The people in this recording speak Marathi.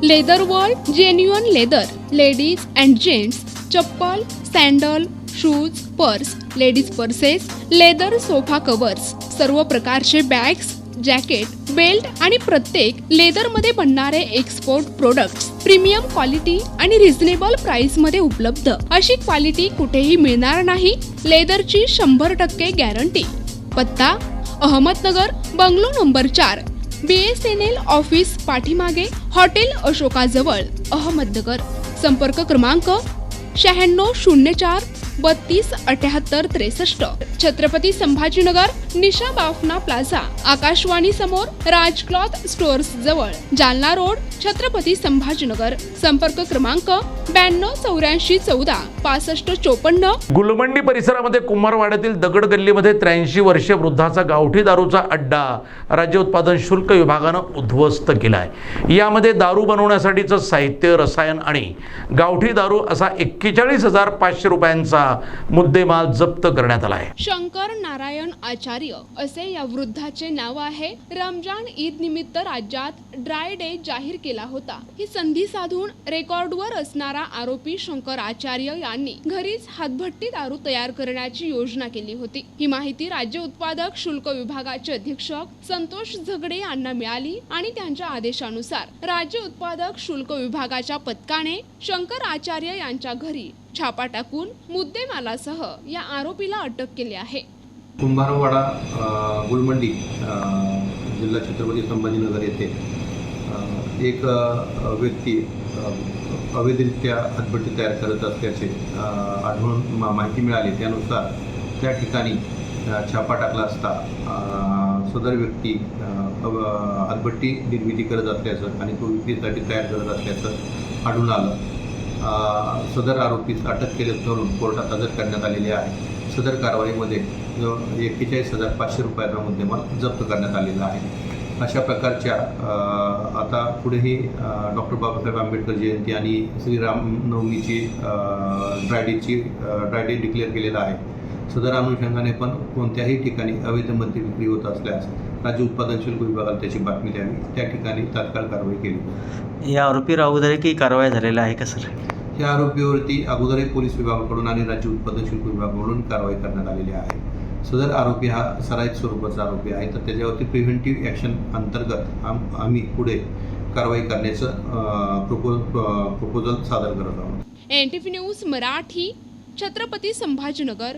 Leather world genuine leather ladies and gents chappal, sandal, shoes, purse, ladies purses, leather sofa covers, सर्व प्रकारचे बॅग्स, जॅकेट, बेल्ट आणि प्रत्येक लेदरमध्ये बनणारे एक्सपोर्ट प्रोडक्ट्स प्रीमियम क्वालिटी आणि रिझनेबल प्राइस मध्ये उपलब्ध. अशी क्वालिटी कुठेही मिळणार नाही. लेदरची 100% गॅरंटी. पत्ता Ahmednagar, bungalow number 4, BSNL office पाठीमागे, हॉटेल अशोकाजवळ, अहमदनगर. संपर्क क्रमांक 9604 32 78 63. छत्रपती संभाजीनगर, निशा बाफना प्लाझा, आकाशवाणी समोर, राज क्लॉथ स्टोअर्स जवळ, जालना रोड, छत्रपती संभाजीनगर. संपर्क क्रमांक 92 84 14 65 54. गुलमंडी परिसरामध्ये कुंभारवाड्यातील दगड गल्लीमध्ये 83 वर्षीय वृद्धाचा गावठी दारूचा अड्डा राज्य उत्पादन शुल्क विभागानं उद्ध्वस्त केला आहे. यामध्ये दारू बनवण्यासाठीचं साहित्य, रसायन आणि गावठी दारू असा 41,500 रुपयांचा मुद्देमाल जप्त करण्यात आला आहे. शंकर नारायण आचार्य असे या वृद्धाचे नाव आहे. रमजान ईद निमित्त राज्यात ड्राय डे जाहीर केला होता. ही संधी साधून रेकॉर्डवर असणारा आरोपी शंकर आचार्य यांनी घरीच हातभट्टी दारू तयार करण्याची योजना केली होती. ही माहिती राज्य उत्पादक शुल्क विभागाचे अधीक्षक संतोष झगडे यांना मिळाली आणि त्यांच्या आदेशानुसार राज्य उत्पादक शुल्क विभागाच्या पथकाने शंकर आचार्य यांच्या घरी छापा टाकून मुद्देमालासह या आरोपीला अटक केली आहे. कुंभारवाडा गुलमंडी जिल्हा छत्रपती संभाजीनगर येथे एक व्यक्ती अवैधरित्या हातभट्टी तयार करत असल्याचे आढळून माहिती मिळाली. त्यानुसार त्या ठिकाणी छापा टाकला असता सदर व्यक्ती हातभट्टी निर्मिती करत असल्याचं आणि तो विक्रीसाठी तयार करत असल्याचं आढळून आलं. सदर आरोपीस अटक केले करून कोर्टात हजर करण्यात आलेले आहे. सदर कारवाईमध्ये 41,500 रुपयाचा मुद्देमाल जप्त करण्यात आलेला आहे. अशा प्रकारच्या आता पुढेही डॉक्टर बाबासाहेब आंबेडकर जयंती आणि श्रीरामनवमीची ड्राय डे डिक्लेअर केलेला आहे. सदर अनुषंगाने पण कोणत्याही ठिकाणी अवैध मद्य विक्री होत असल्यास राज्य उत्पादन शुल्क विभागाला त्याची बातमी द्यावी. त्या ठिकाणी तात्काळ कारवाई केली. या आरोपीवर अगोदर काही कारवाई झालेली आहे का सर? या आरोपीवरती अगोदरही पोलीस विभागाकडून आणि राज्य उत्पादन शुल्क विभागाकडून कारवाई करण्यात आलेली आहे. सदर आरोपी हा सराईत स्वरूपाचा आरोपी आहे. तर त्याच्यावरती प्रिव्हेंटिव्ह ॲक्शन अंतर्गत आम्ही पुढे कारवाई करण्याचं प्रपोजल सादर करत आहोत. NTV news Marathi, Chhatrapati Sambhajinagar.